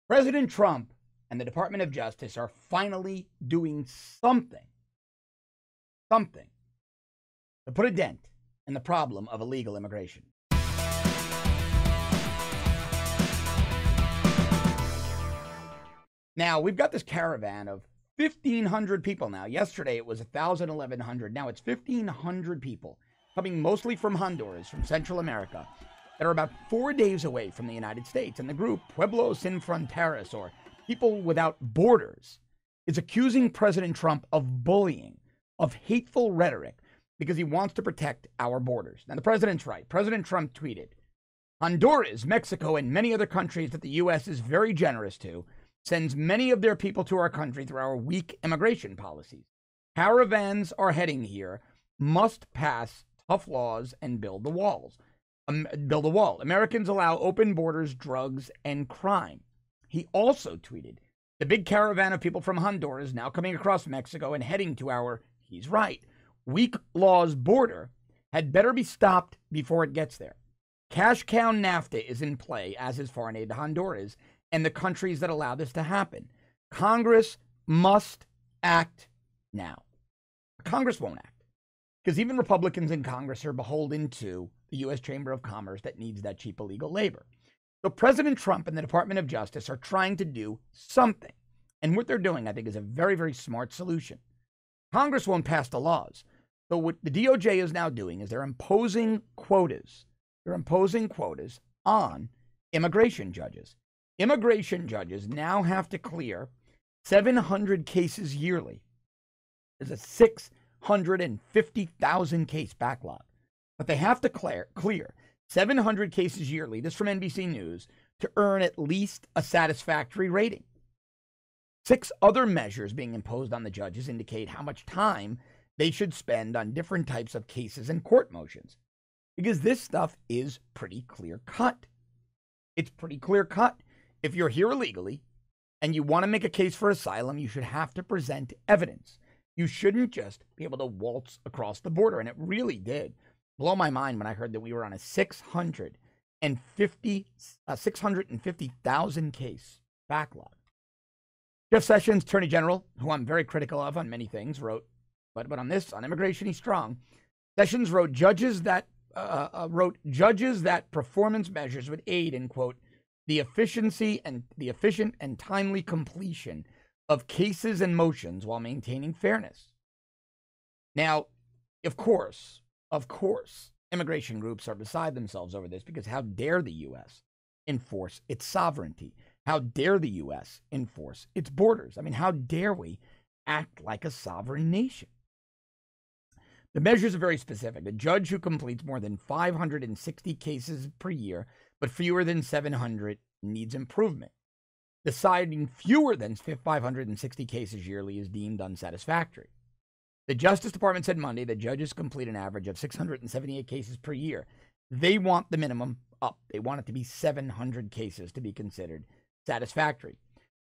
President Trump and the Department of Justice are finally doing something to put a dent in the problem of illegal immigration. Now, we've got this caravan of 1,500 people now. Yesterday, it was 1,000, 1,100. Now it's 1,500 people coming mostly from Honduras, from Central America, that are about 4 days away from the United States. And the group, Pueblos Sin Fronteras, or People Without Borders, is accusing President Trump of bullying, of hateful rhetoric, because he wants to protect our borders. Now, the president's right. President Trump tweeted, Honduras, Mexico, and many other countries that the U.S. is very generous to, sends many of their people to our country through our weak immigration policies. Caravans are heading here, must pass tough laws and build the walls. Build a wall. Americans allow open borders, drugs, and crime. He also tweeted, the big caravan of people from Honduras now coming across Mexico and heading to our, he's right, weak laws border had better be stopped before it gets there. Cash cow NAFTA is in play, as is foreign aid to Honduras and the countries that allow this to happen. Congress must act now. Congress won't act, because even Republicans in Congress are beholden to the U.S. Chamber of Commerce that needs that cheap illegal labor. So President Trump and the Department of Justice are trying to do something. And what they're doing, I think, is a very, very smart solution. Congress won't pass the laws. So what the DOJ is now doing is they're imposing quotas. They're imposing quotas on immigration judges. Immigration judges now have to clear 700 cases yearly. There's a 650,000 case backlog. But they have to clear 700 cases yearly, this from NBC News, to earn at least a satisfactory rating. 6 other measures being imposed on the judges indicate how much time they should spend on different types of cases and court motions. Because this stuff is pretty clear cut. It's pretty clear cut. If you're here illegally and you want to make a case for asylum, you should have to present evidence. You shouldn't just be able to waltz across the border. And it really did blow my mind when I heard that we were on a 650,000 case backlog. Jeff Sessions, Attorney General, who I'm very critical of on many things, wrote, but on this, on immigration, he's strong. Sessions wrote judges that performance measures would aid in, quote, the efficient and timely completion of cases and motions while maintaining fairness. Now, of course, immigration groups are beside themselves over this, because how dare the U.S. enforce its sovereignty? How dare the U.S. enforce its borders? I mean, how dare we act like a sovereign nation? The measures are very specific. A judge who completes more than 560 cases per year, but fewer than 700, needs improvement. Deciding fewer than 560 cases yearly is deemed unsatisfactory. The Justice Department said Monday that judges complete an average of 678 cases per year. They want the minimum up. They want it to be 700 cases to be considered satisfactory.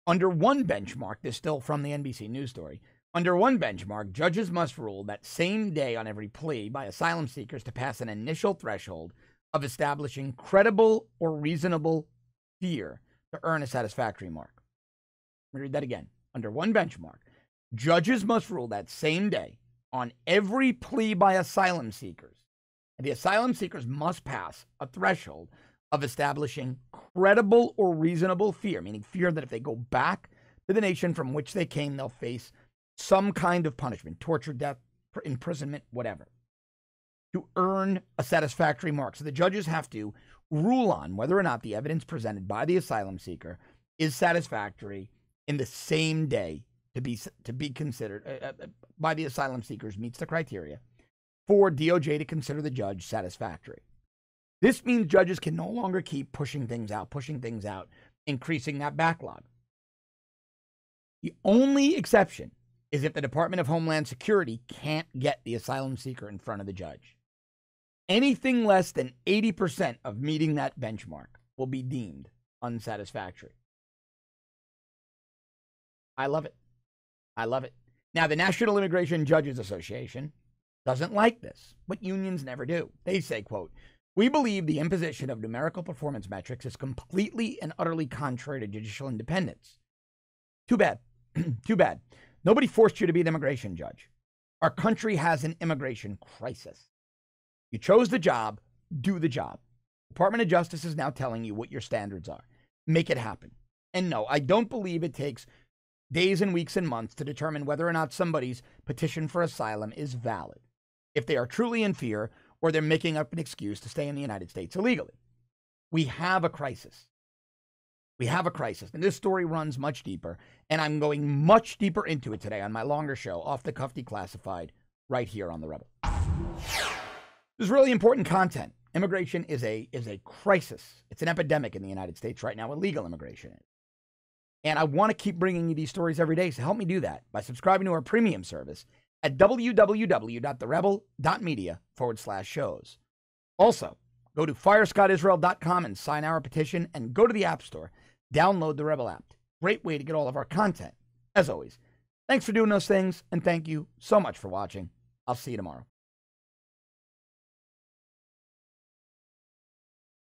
Under one benchmark, this is still from the NBC News story, under one benchmark, judges must rule that same day on every plea by asylum seekers to pass an initial threshold of establishing credible or reasonable fear to earn a satisfactory mark. Let me read that again. Under one benchmark, judges must rule that same day on every plea by asylum seekers. And the asylum seekers must pass a threshold of establishing credible or reasonable fear, meaning fear that if they go back to the nation from which they came, they'll face some kind of punishment, torture, death, imprisonment, whatever, to earn a satisfactory mark. So the judges have to rule on whether or not the evidence presented by the asylum seeker is satisfactory in the same day to be considered by the asylum seekers, meets the criteria for DOJ to consider the judge satisfactory. This means judges can no longer keep pushing things out, increasing that backlog. The only exception is if the Department of Homeland Security can't get the asylum seeker in front of the judge. Anything less than 80% of meeting that benchmark will be deemed unsatisfactory. I love it. I love it. Now, the National Immigration Judges Association doesn't like this, but unions never do. They say, quote, We believe the imposition of numerical performance metrics is completely and utterly contrary to judicial independence. Too bad. Too bad. Nobody forced you to be an immigration judge. Our country has an immigration crisis. You chose the job, do the job. Department of Justice is now telling you what your standards are. Make it happen. And no, I don't believe it takes days and weeks and months to determine whether or not somebody's petition for asylum is valid, if they are truly in fear or they're making up an excuse to stay in the United States illegally. We have a crisis. We have a crisis, and this story runs much deeper, and I'm going much deeper into it today on my longer show, Off the Cuff Declassified, right here on The Rebel. This is really important content. Immigration is a crisis. It's an epidemic in the United States right now, illegal immigration is. And I want to keep bringing you these stories every day, so help me do that by subscribing to our premium service at www.therebel.media/shows. Also, go to firescottisrael.com and sign our petition, and go to the App Store. Download the Rebel app. Great way to get all of our content. As always, thanks for doing those things, and thank you so much for watching. I'll see you tomorrow.